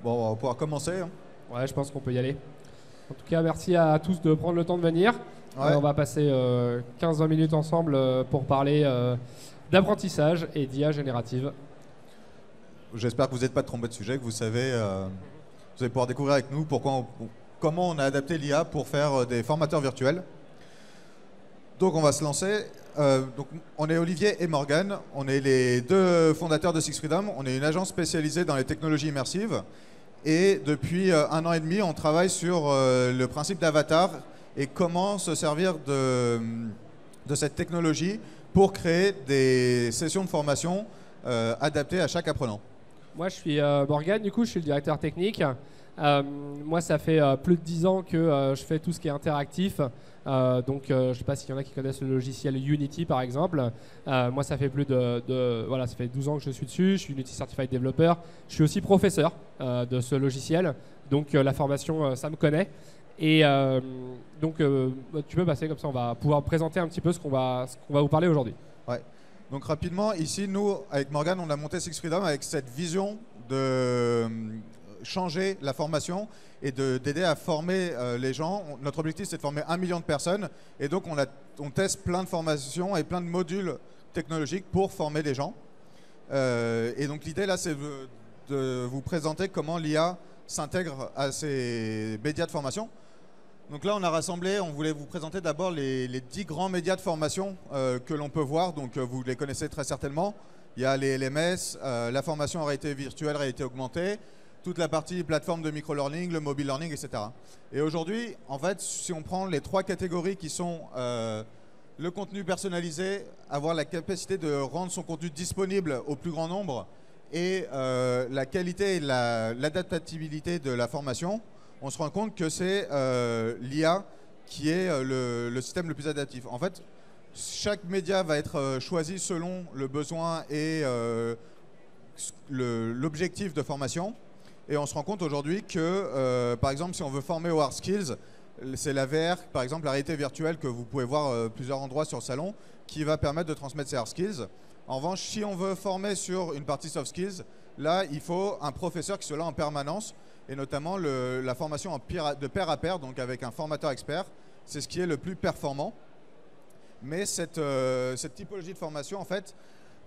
Bon, on va pouvoir commencer, hein. Ouais, je pense qu'on peut y aller. En tout cas, merci à tous de prendre le temps de venir. Ouais. On va passer 15-20 minutes ensemble pour parler d'apprentissage et d'IA générative. J'espère que vous n'êtes pas trompé de sujet, que vous allez pouvoir découvrir avec nous comment on a adapté l'IA pour faire des formateurs virtuels. Donc on va se lancer. Donc, on est Olivier et Morgane, on est les deux fondateurs de Six Freedom. On est une agence spécialisée dans les technologies immersives. Et depuis 1 an et demi, on travaille sur le principe d'avatar et comment se servir de cette technologie pour créer des sessions de formation adaptées à chaque apprenant. Moi, je suis Morgane, du coup, je suis le directeur technique. Moi, ça fait plus de 10 ans que je fais tout ce qui est interactif. Donc, je ne sais pas s'il y en a qui connaissent le logiciel Unity, par exemple. Moi, ça fait voilà, ça fait 12 ans que je suis dessus. Je suis Unity Certified Developer. Je suis aussi professeur de ce logiciel. Donc, la formation, ça me connaît. Et donc, tu peux passer comme ça. On va pouvoir présenter un petit peu ce qu'on va vous parler aujourd'hui. Ouais. Donc, rapidement, ici, nous, avec Morgane, on a monté Six Freedom avec cette vision de changer la formation et d'aider à former les gens. Notre objectif, c'est de former 1 million de personnes. Et donc, on teste plein de formations et plein de modules technologiques pour former les gens. Et donc, l'idée, là, c'est de vous présenter comment l'IA s'intègre à ces médias de formation. Donc là, on a rassemblé, on voulait vous présenter d'abord les 10 grands médias de formation que l'on peut voir. Donc, vous les connaissez très certainement. Il y a les LMS, la formation en réalité virtuelle, réalité augmentée, toute la partie plateforme de micro-learning, le mobile learning, etc. Et aujourd'hui, en fait, si on prend les 3 catégories qui sont le contenu personnalisé, avoir la capacité de rendre son contenu disponible au plus grand nombre et la qualité et l'adaptabilité de la formation, on se rend compte que c'est l'IA qui est le système le plus adaptif. En fait, chaque média va être choisi selon le besoin et l'objectif de formation. Et on se rend compte aujourd'hui que, par exemple, si on veut former aux hard skills, c'est la VR, par exemple, la réalité virtuelle que vous pouvez voir plusieurs endroits sur le salon, qui va permettre de transmettre ces hard skills. En revanche, si on veut former sur une partie soft skills, là, il faut un professeur qui soit là en permanence, et notamment la formation de pair à pair, donc avec un formateur expert. C'est ce qui est le plus performant. Mais cette typologie de formation, en fait,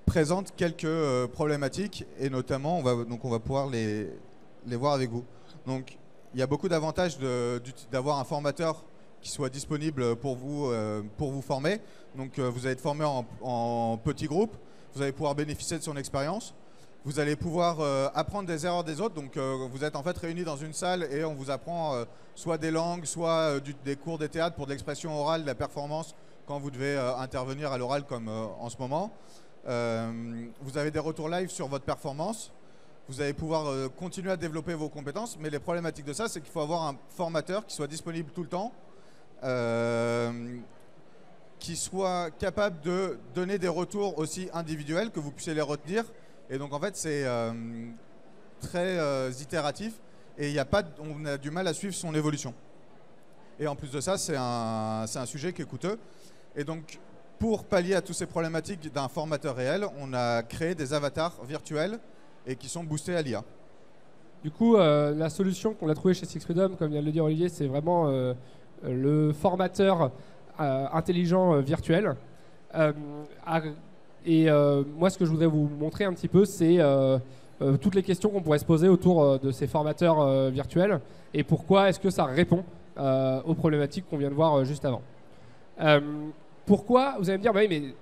présente quelques problématiques, et notamment, on va pouvoir les voir avec vous. Donc, il y a beaucoup d'avantages d'avoir un formateur qui soit disponible pour vous former. Donc, vous allez être formé en petits groupes. Vous allez pouvoir bénéficier de son expérience. Vous allez pouvoir apprendre des erreurs des autres. Donc, vous êtes en fait réunis dans une salle et on vous apprend soit des langues, soit des cours de théâtre pour de l'expression orale, de la performance quand vous devez intervenir à l'oral comme en ce moment. Vous avez des retours live sur votre performance. Vous allez pouvoir continuer à développer vos compétences, mais les problématiques de ça, c'est qu'il faut avoir un formateur qui soit disponible tout le temps, qui soit capable de donner des retours aussi individuels, que vous puissiez les retenir. Et donc en fait, c'est très itératif et on a du mal à suivre son évolution. Et en plus de ça, c'est un sujet qui est coûteux. Et donc, pour pallier à toutes ces problématiques d'un formateur réel, on a créé des avatars virtuels et qui sont boostés à l'IA. Du coup, la solution qu'on a trouvée chez Six Freedom, comme vient de le dire Olivier, c'est vraiment le formateur intelligent virtuel. Moi, ce que je voudrais vous montrer un petit peu, c'est toutes les questions qu'on pourrait se poser autour de ces formateurs virtuels et pourquoi est-ce que ça répond aux problématiques qu'on vient de voir juste avant. Pourquoi? Vous allez me dire, bah oui, mais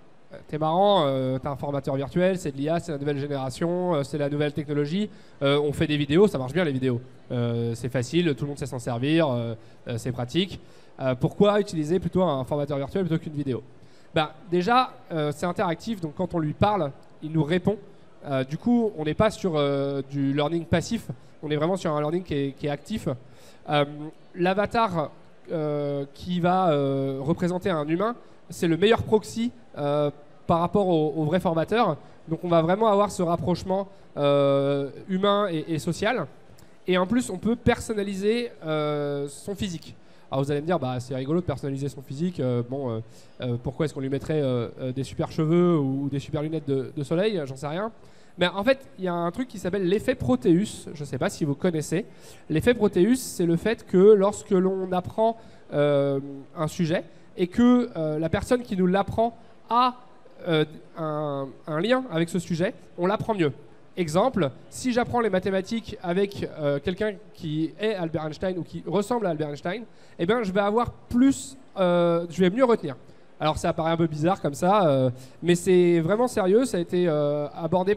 t'es marrant, t'es un formateur virtuel, c'est de l'IA, c'est la nouvelle génération, c'est la nouvelle technologie. On fait des vidéos, ça marche bien les vidéos. C'est facile, tout le monde sait s'en servir, c'est pratique. Pourquoi utiliser plutôt un formateur virtuel plutôt qu'une vidéo? Déjà, c'est interactif, donc quand on lui parle, il nous répond. Du coup, on n'est pas sur du learning passif, on est vraiment sur un learning qui est actif. L'avatar qui va représenter un humain, c'est le meilleur proxy par rapport au vrai formateur. Donc on va vraiment avoir ce rapprochement humain et social. Et en plus, on peut personnaliser son physique. Alors vous allez me dire, bah, c'est rigolo de personnaliser son physique. Pourquoi est-ce qu'on lui mettrait des super cheveux ou des super lunettes de soleil? J'en sais rien. Mais en fait, il y a un truc qui s'appelle l'effet Proteus. Je ne sais pas si vous connaissez. L'effet Proteus, c'est le fait que lorsque l'on apprend un sujet et que la personne qui nous l'apprend a un lien avec ce sujet, on l'apprend mieux. Exemple, si j'apprends les mathématiques avec quelqu'un qui est Albert Einstein ou qui ressemble à Albert Einstein, eh bien, je vais mieux retenir. Alors ça paraît un peu bizarre comme ça, mais c'est vraiment sérieux. Ça a été abordé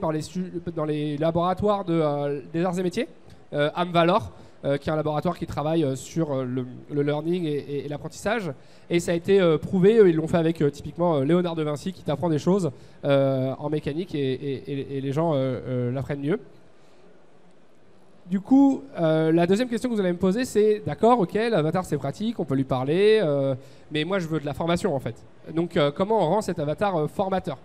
dans les laboratoires des arts et métiers, Amvalor, qui est un laboratoire qui travaille sur le learning et l'apprentissage. Et ça a été prouvé, ils l'ont fait avec typiquement Léonard de Vinci qui t'apprend des choses en mécanique et les gens l'apprennent mieux. Du coup, la deuxième question que vous allez me poser, c'est d'accord, ok, l'avatar c'est pratique, on peut lui parler, mais moi je veux de la formation en fait. Donc comment on rend cet avatar formateur?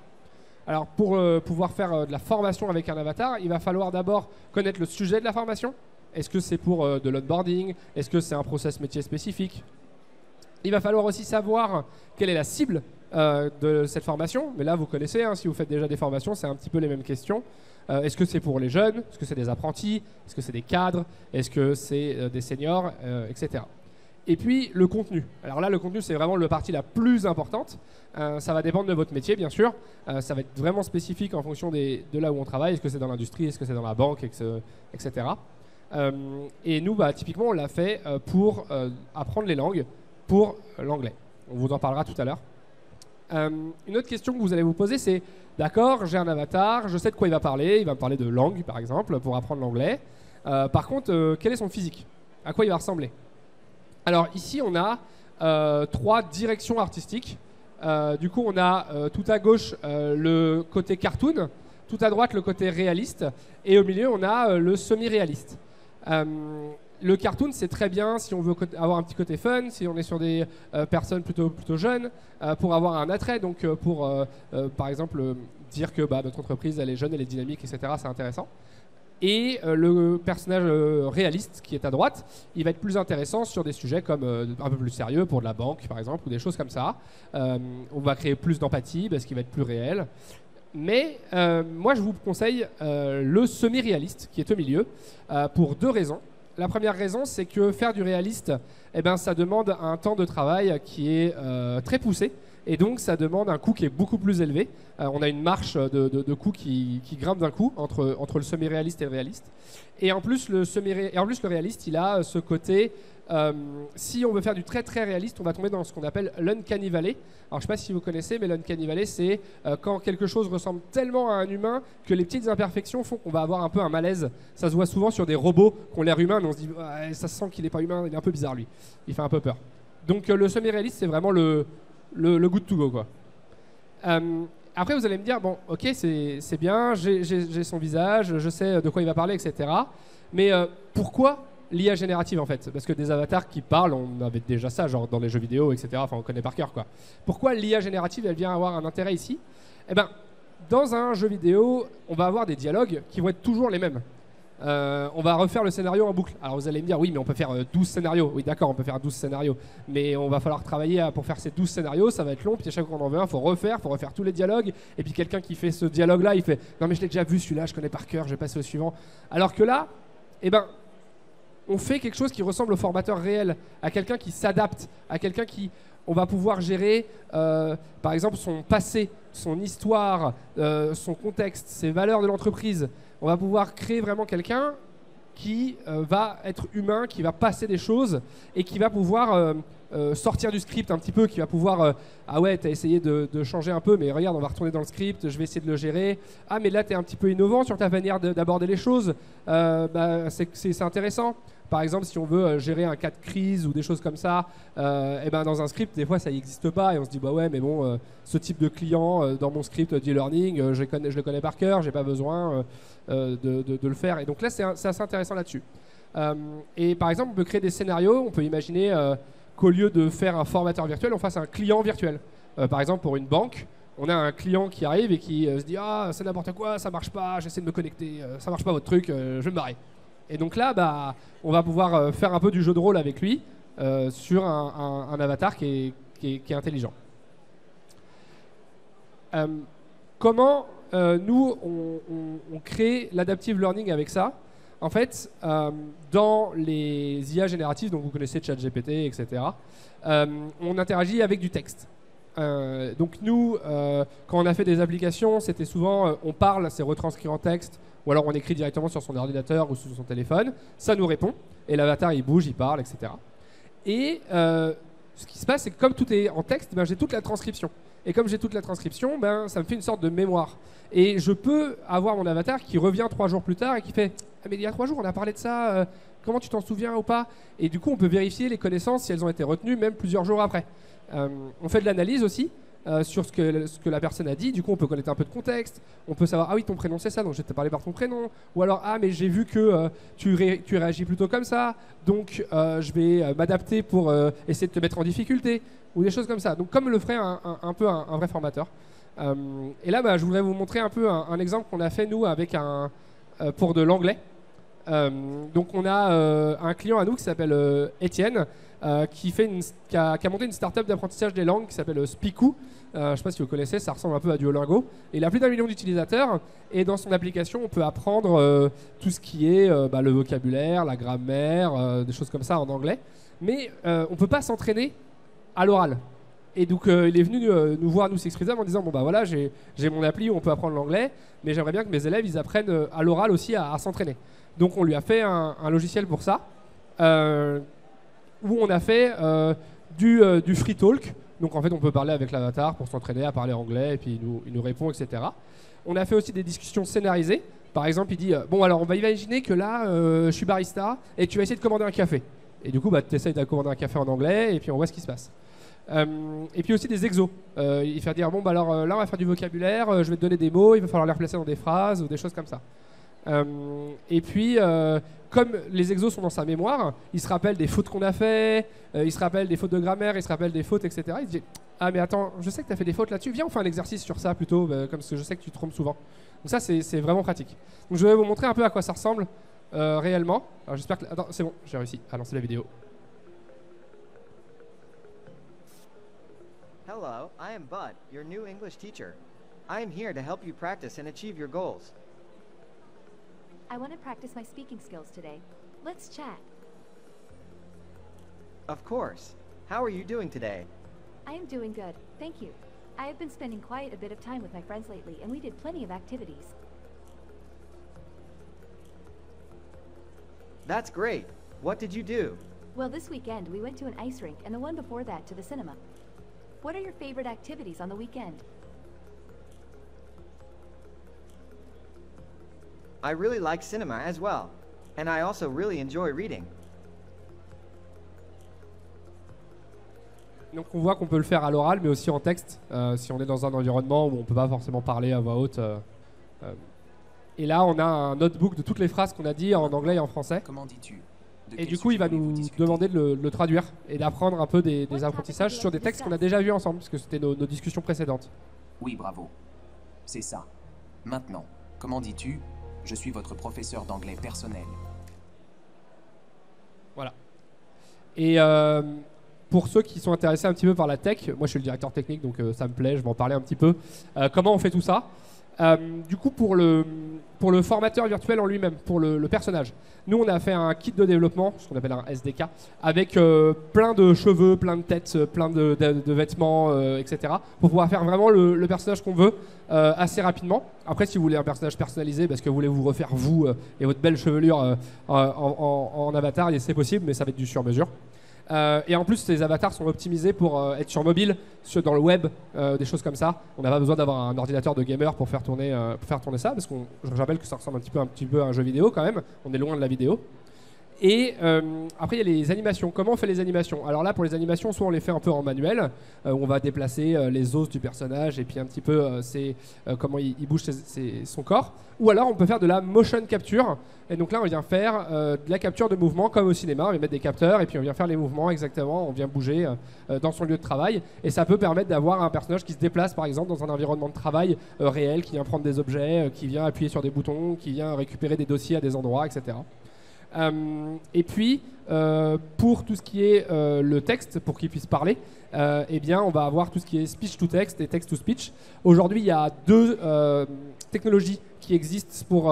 Alors pour pouvoir faire de la formation avec un avatar, il va falloir d'abord connaître le sujet de la formation. Est-ce que c'est pour de l'onboarding? Est-ce que c'est un process métier spécifique? Il va falloir aussi savoir quelle est la cible de cette formation. Mais là, vous connaissez, hein, si vous faites déjà des formations, c'est un petit peu les mêmes questions. Est-ce que c'est pour les jeunes? Est-ce que c'est des apprentis? Est-ce que c'est des cadres? Est-ce que c'est des seniors? Etc. Et puis, le contenu. Alors là, le contenu, c'est vraiment la partie la plus importante. Ça va dépendre de votre métier, bien sûr. Ça va être vraiment spécifique en fonction de là où on travaille. Est-ce que c'est dans l'industrie? Est-ce que c'est dans la banque? Etc. Et nous, typiquement, on l'a fait pour apprendre les langues, pour l'anglais. On vous en parlera tout à l'heure. Une autre question que vous allez vous poser, c'est d'accord, j'ai un avatar, je sais de quoi il va me parler de langue, par exemple, pour apprendre l'anglais. Par contre, quel est son physique? À quoi il va ressembler? Alors ici, on a 3 directions artistiques. Du coup, on a tout à gauche le côté cartoon, tout à droite le côté réaliste, et au milieu, on a le semi-réaliste. Le cartoon, c'est très bien si on veut avoir un petit côté fun, si on est sur des personnes plutôt jeunes, pour avoir un attrait, donc pour, par exemple, dire que notre entreprise, elle est jeune, elle est dynamique, etc. C'est intéressant. Et le personnage réaliste qui est à droite, il va être plus intéressant sur des sujets comme un peu plus sérieux pour de la banque, par exemple, ou des choses comme ça. On va créer plus d'empathie parce qu'il va être plus réel. Mais moi, je vous conseille le semi-réaliste qui est au milieu pour 2 raisons. La première raison, c'est que faire du réaliste, ça demande un temps de travail qui est très poussé. Et donc, ça demande un coût qui est beaucoup plus élevé. On a une marche de coût qui grimpe d'un coup entre le semi-réaliste et le réaliste. Et en plus, le réaliste, il a ce côté... si on veut faire du très très réaliste, on va tomber dans ce qu'on appelle l'uncanny valley. Alors je ne sais pas si vous connaissez, mais l'uncanny valley, c'est quand quelque chose ressemble tellement à un humain que les petites imperfections font qu'on va avoir un peu un malaise. Ça se voit souvent sur des robots qui ont l'air humains, mais on se dit ça sent qu'il n'est pas humain, il est un peu bizarre lui. Il fait un peu peur. Donc le semi-réaliste, c'est vraiment le good to go, quoi. Après, vous allez me dire, bon, ok, c'est bien, j'ai son visage, je sais de quoi il va parler, etc. Mais pourquoi l'IA générative, en fait? Parce que des avatars qui parlent, on avait déjà ça, genre dans les jeux vidéo, etc. Enfin, on connaît par cœur, quoi. Pourquoi l'IA générative, elle vient avoir un intérêt ici? Eh ben, dans un jeu vidéo, on va avoir des dialogues qui vont être toujours les mêmes. On va refaire le scénario en boucle. Alors vous allez me dire, oui, mais on peut faire 12 scénarios. Oui, d'accord, on peut faire 12 scénarios. Mais on va falloir travailler pour faire ces 12 scénarios. Ça va être long. Puis à chaque fois qu'on en veut un, il faut refaire tous les dialogues. Et puis quelqu'un qui fait ce dialogue-là, il fait non, mais je l'ai déjà vu celui-là, je connais par cœur, je vais passer au suivant. Alors que là, on fait quelque chose qui ressemble au formateur réel, à quelqu'un qui s'adapte, à quelqu'un qui... On va pouvoir gérer, par exemple, son passé, son histoire, son contexte, ses valeurs de l'entreprise. On va pouvoir créer vraiment quelqu'un qui va être humain, qui va passer des choses et qui va pouvoir sortir du script un petit peu, qui va pouvoir ah ouais, t'as essayé de changer un peu, mais regarde, on va retourner dans le script, je vais essayer de le gérer. Ah, mais là, t'es un petit peu innovant sur ta manière d'aborder les choses. C'est intéressant. Par exemple, si on veut gérer un cas de crise ou des choses comme ça, dans un script, des fois, ça n'existe pas et on se dit bah ouais, mais bon, ce type de client dans mon script d'e-learning, je le connais par cœur, j'ai pas besoin de le faire. Et donc là, c'est assez intéressant là-dessus. Et par exemple, on peut créer des scénarios. On peut imaginer qu'au lieu de faire un formateur virtuel, on fasse un client virtuel. Par exemple, pour une banque, on a un client qui arrive et qui se dit ah, c'est n'importe quoi, ça marche pas, j'essaie de me connecter, ça marche pas votre truc, je vais me barrer. Et donc là, on va pouvoir faire un peu du jeu de rôle avec lui sur un avatar qui est intelligent. Comment nous, on crée l'adaptive learning avec ça. En fait, dans les IA génératives, donc vous connaissez ChatGPT, etc., on interagit avec du texte. Donc nous, quand on a fait des applications, c'était souvent, on parle, c'est retranscrit en texte, ou alors on écrit directement sur son ordinateur ou sur son téléphone, ça nous répond, et l'avatar il bouge, il parle, etc. Et ce qui se passe, c'est que comme tout est en texte, ben, j'ai toute la transcription. Et comme j'ai toute la transcription, ben, ça me fait une sorte de mémoire. Et je peux avoir mon avatar qui revient 3 jours plus tard et qui fait « Ah mais il y a 3 jours, on a parlé de ça, comment tu t'en souviens ou pas ?» Et du coup, on peut vérifier les connaissances si elles ont été retenues, même plusieurs jours après. On fait de l'analyse aussi sur ce que la personne a dit. Du coup, on peut connaître un peu de contexte. On peut savoir « Ah oui, ton prénom c'est ça, donc je vais te parler par ton prénom. » Ou alors « Ah mais j'ai vu que tu réagis plutôt comme ça, donc je vais m'adapter pour essayer de te mettre en difficulté. » Ou des choses comme ça. Donc comme le ferait un peu un vrai formateur. Et là, bah, je voudrais vous montrer un peu un exemple qu'on a fait nous avec pour de l'anglais. Donc on a un client à nous qui s'appelle Étienne, qui a monté une startup d'apprentissage des langues qui s'appelle Spiku. Je ne sais pas si vous connaissez, ça ressemble un peu à Duolingo. Et il a plus d'1 million d'utilisateurs. Et dans son application, on peut apprendre tout ce qui est le vocabulaire, la grammaire, des choses comme ça en anglais. Mais on ne peut pas s'entraîner à l'oral. Et donc il est venu nous voir, nous Sixprism, en disant bon bah voilà, j'ai mon appli où on peut apprendre l'anglais, mais j'aimerais bien que mes élèves ils apprennent à l'oral aussi à s'entraîner. Donc on lui a fait un logiciel pour ça, où on a fait du free talk. Donc en fait on peut parler avec l'avatar pour s'entraîner à parler anglais et puis il nous répond, etc. On a fait aussi des discussions scénarisées. Par exemple il dit bon alors on va imaginer que là je suis barista et tu vas essayer de commander un café. Et du coup bah, tu essayes de commander un café en anglais et puis on voit ce qui se passe. Et puis aussi des exos. Il fait dire bon bah alors là on va faire du vocabulaire, je vais te donner des mots, il va falloir les replacer dans des phrases ou des choses comme ça. Et puis comme les exos sont dans sa mémoire, il se rappelle des fautes qu'on a fait, il se rappelle des fautes de grammaire, il se rappelle des fautes, etc. Il se dit ah mais attends, je sais que tu as fait des fautes là-dessus, viens on fait un exercice sur ça plutôt, comme je sais que tu te trompes souvent. Donc ça c'est vraiment pratique. Donc je vais vous montrer un peu à quoi ça ressemble réellement. Alors j'espère que... Attends, c'est bon, j'ai réussi à lancer la vidéo. Hello, I am Bud, your new English teacher. I am here to help you practice and achieve your goals. I want to practice my speaking skills today. Let's chat. Of course. How are you doing today? I am doing good, thank you. I have been spending quite a bit of time with my friends lately, and we did plenty of activities. That's great. What did you do? Well, this weekend we went to an ice rink, and the one before that to the cinema. What are your favorite activities on the weekend? I really like cinema as well. And I also really enjoy reading. Donc on voit qu'on peut le faire à l'oral, mais aussi en texte, si on est dans un environnement où on ne peut pas forcément parler à voix haute. Et là, on a un notebook de toutes les phrases qu'on a dit en anglais et en français. Comment dis-tu? Et du coup, il va nous demander de le traduire et d'apprendre un peu des apprentissages sur des textes qu'on a déjà vus ensemble, parce que c'était nos discussions précédentes. Oui, bravo. C'est ça. Maintenant, comment dis-tu? Je suis votre professeur d'anglais personnel. Voilà. Et pour ceux qui sont intéressés un petit peu par la tech, moi je suis le directeur technique, donc ça me plaît, je vais en parler un petit peu. Comment on fait tout ça? Du coup, pour le formateur virtuel en lui-même, pour le personnage, nous on a fait un kit de développement, ce qu'on appelle un SDK, avec plein de cheveux, plein de têtes, plein de vêtements, etc. pour pouvoir faire vraiment le personnage qu'on veut assez rapidement. Après, si vous voulez un personnage personnalisé parce que vous voulez vous refaire vous et votre belle chevelure en avatar, c'est possible, mais ça va être du sur-mesure. Et en plus, ces avatars sont optimisés pour être sur mobile, dans le web, des choses comme ça. On n'a pas besoin d'avoir un ordinateur de gamer pour faire tourner ça, parce que je rappelle que ça ressemble un petit peu à un jeu vidéo quand même. On est loin de la vidéo. Et après, il y a les animations. Comment on fait les animations? Alors là, pour les animations, soit on les fait un peu en manuel, où on va déplacer les os du personnage et puis un petit peu comment il bouge son corps. Ou alors, on peut faire de la motion capture. Et donc là, on vient faire de la capture de mouvement comme au cinéma. On vient mettre des capteurs et puis on vient faire les mouvements exactement. On vient bouger dans son lieu de travail. Et ça peut permettre d'avoir un personnage qui se déplace, par exemple, dans un environnement de travail réel, qui vient prendre des objets, qui vient appuyer sur des boutons, qui vient récupérer des dossiers à des endroits, etc. Et puis, pour tout ce qui est le texte, pour qu'il puisse parler, eh bien, on va avoir tout ce qui est speech to text et text to speech. Aujourd'hui, il y a deux technologies qui existent pour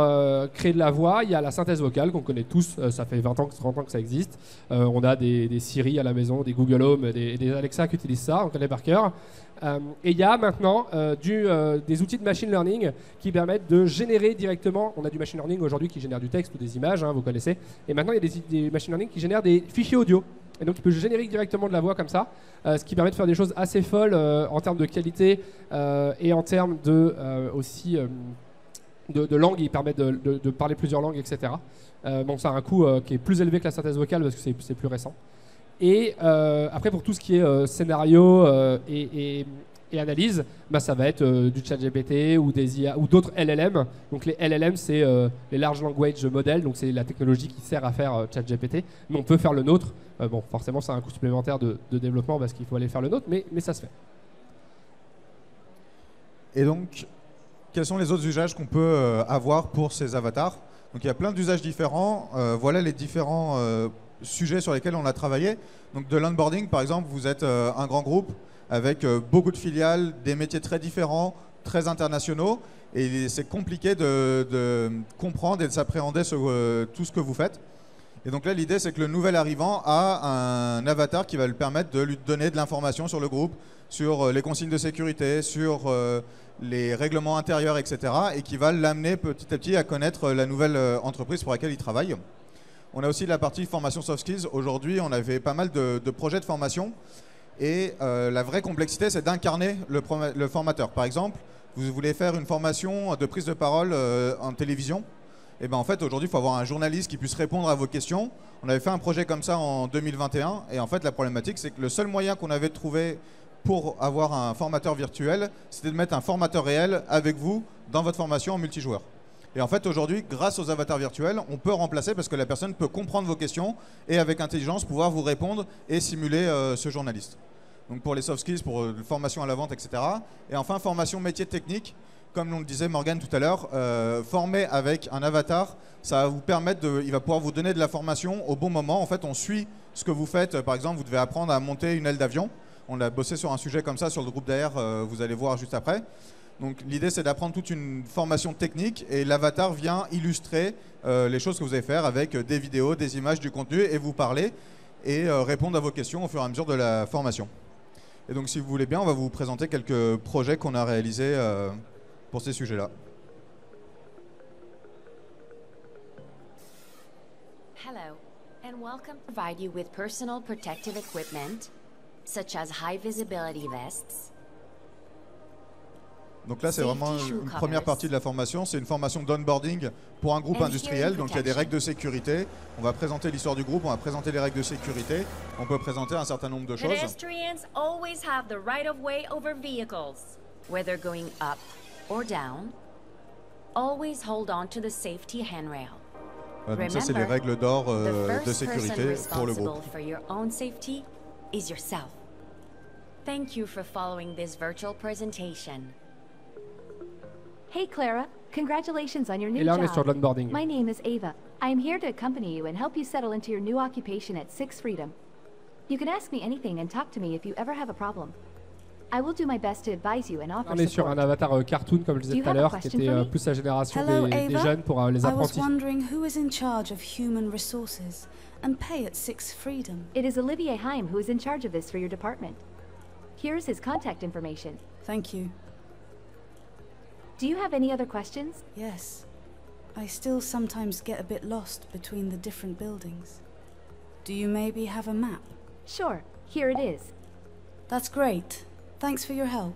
créer de la voix. Il y a la synthèse vocale qu'on connaît tous, ça fait 20 ans, 30 ans que ça existe. On a des Siri à la maison, des Google Home, des Alexa qui utilisent ça, on connaît par cœur. Et il y a maintenant des outils de machine learning qui permettent de générer directement, on a du machine learning aujourd'hui qui génère du texte ou des images, vous connaissez, et maintenant il y a des machine learning qui génèrent des fichiers audio. Et donc il peut générer directement de la voix comme ça, ce qui permet de faire des choses assez folles en termes de qualité et en termes aussi de langue. Il permet de parler plusieurs langues, etc. Bon, ça a un coût qui est plus élevé que la synthèse vocale parce que c'est plus récent. Et après, pour tout ce qui est scénario et analyse, ça va être du ChatGPT ou des IA ou d'autres LLM. Donc les LLM, c'est les Large Language Models, donc c'est la technologie qui sert à faire ChatGPT. Mais on peut faire le nôtre. Bon, forcément, c'est un coût supplémentaire de développement parce qu'il faut aller faire le nôtre, mais ça se fait. Et donc, quels sont les autres usages qu'on peut avoir pour ces avatars? Donc il y a plein d'usages différents. Voilà les différents sujets sur lesquels on a travaillé. Donc de l'onboarding, par exemple, vous êtes un grand groupe avec beaucoup de filiales, des métiers très différents, très internationaux. Et c'est compliqué de comprendre et de s'appréhender tout ce que vous faites. Et donc là, l'idée, c'est que le nouvel arrivant a un avatar qui va lui permettre de lui donner de l'information sur le groupe, sur les consignes de sécurité, sur les règlements intérieurs, etc. et qui va l'amener petit à petit à connaître la nouvelle entreprise pour laquelle il travaille. On a aussi la partie formation soft skills. Aujourd'hui, on avait pas mal de projets de formation. Et la vraie complexité, c'est d'incarner le formateur. Par exemple, vous voulez faire une formation de prise de parole en télévision. Et ben en fait, aujourd'hui, il faut avoir un journaliste qui puisse répondre à vos questions. On avait fait un projet comme ça en 2021. Et en fait, la problématique, c'est que le seul moyen qu'on avait trouvé pour avoir un formateur virtuel, c'était de mettre un formateur réel avec vous dans votre formation en multijoueur. Et en fait, aujourd'hui, grâce aux avatars virtuels, on peut remplacer parce que la personne peut comprendre vos questions et avec intelligence pouvoir vous répondre et simuler ce journaliste. Donc pour les soft skills, pour formation à la vente, etc. Et enfin, formation métier technique. Comme on le disait Morgane tout à l'heure, former avec un avatar, ça va vous permettre il va pouvoir vous donner de la formation au bon moment. En fait, on suit ce que vous faites. Par exemple, vous devez apprendre à monter une aile d'avion. On a bossé sur un sujet comme ça sur le groupe d'AR, vous allez voir juste après. Donc l'idée, c'est d'apprendre toute une formation technique et l'avatar vient illustrer les choses que vous allez faire avec des vidéos, des images, du contenu et vous parler et répondre à vos questions au fur et à mesure de la formation. Et donc si vous voulez bien, on va vous présenter quelques projets qu'on a réalisés pour ces sujets-là. Hello, and welcome to provide you with personal protective equipment, such as high visibility vests. Donc là, c'est vraiment une première partie de la formation. C'est une formation d'onboarding pour un groupe industriel. Donc il y a des règles de sécurité. On va présenter l'histoire du groupe, on va présenter les règles de sécurité. On peut présenter un certain nombre de choses. Pedestrians always have the right of way over vehicles, whether going up or down. Always hold on to the safety handrail. Voilà, donc ça, c'est les règles d'or de sécurité pour le groupe. For your own safety is yourself. Thank you for following this virtual presentation. Hey Clara, congratulations on your new Et là, on est sur job. de l'onboarding. My name is Ava. I am here to accompany you and help you settle into your new occupation at Six Freedom. You can ask me anything and talk to me if you ever have a problem. I will do my best to advise you and offer On est sur un support. avatar cartoon, comme je disais tout à l'heure, qui était plus la génération des jeunes pour les I was apprentis. wondering who is in charge of human resources and pay at Six Freedom. It is Olivier Heim who is in charge of this for your department. Here's his contact information. Thank you. Do you have any other questions? Yes. I still sometimes get a bit lost between the different buildings. Do you maybe have a map? Sure, here it is. That's great. Thanks for your help.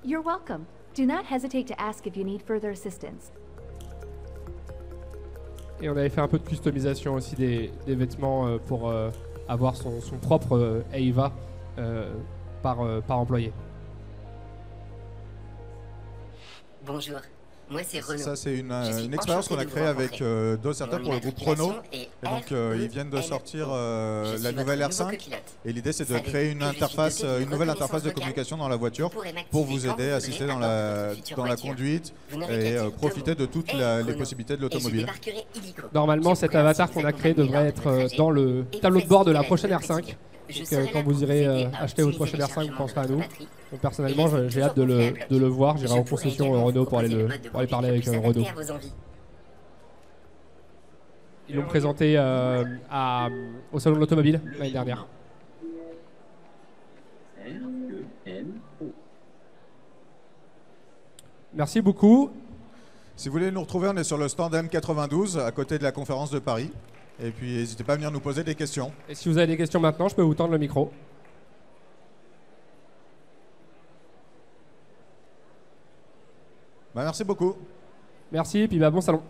You're welcome. Do not hesitate to ask if you need further assistance. Et on avait fait un peu de customisation aussi des vêtements pour avoir son propre Ava par employé. Bonjour, moi c'est Renaud. Ça, c'est une expérience qu'on a créée avec Docerta pour le groupe Renault. Et donc, ils viennent de sortir la nouvelle R5. Et l'idée, c'est de créer une nouvelle interface de communication dans la voiture pour vous aider à assister dans la conduite et profiter de toutes les possibilités de l'automobile. Normalement, cet avatar qu'on a créé devrait être dans le tableau de bord de la prochaine R5. Je Donc, serai là quand pour vous irez aider à acheter votre optimiser prochaine R5, vous le penserez à chargement nous. de votre batterie. Donc, personnellement, j'ai hâte de le voir. J'irai Je en pourrais concession également Renault vous pour aller, proposer le mode de conduite parler le avec plus Renault. adapté à vos envies. Ils l'ont présenté au salon de l'automobile l'année dernière. Merci beaucoup. Si vous voulez nous retrouver, on est sur le stand M92 à côté de la conférence de Paris. Et puis n'hésitez pas à venir nous poser des questions. Et si vous avez des questions maintenant, je peux vous tendre le micro. Merci beaucoup. Merci et puis bon salon.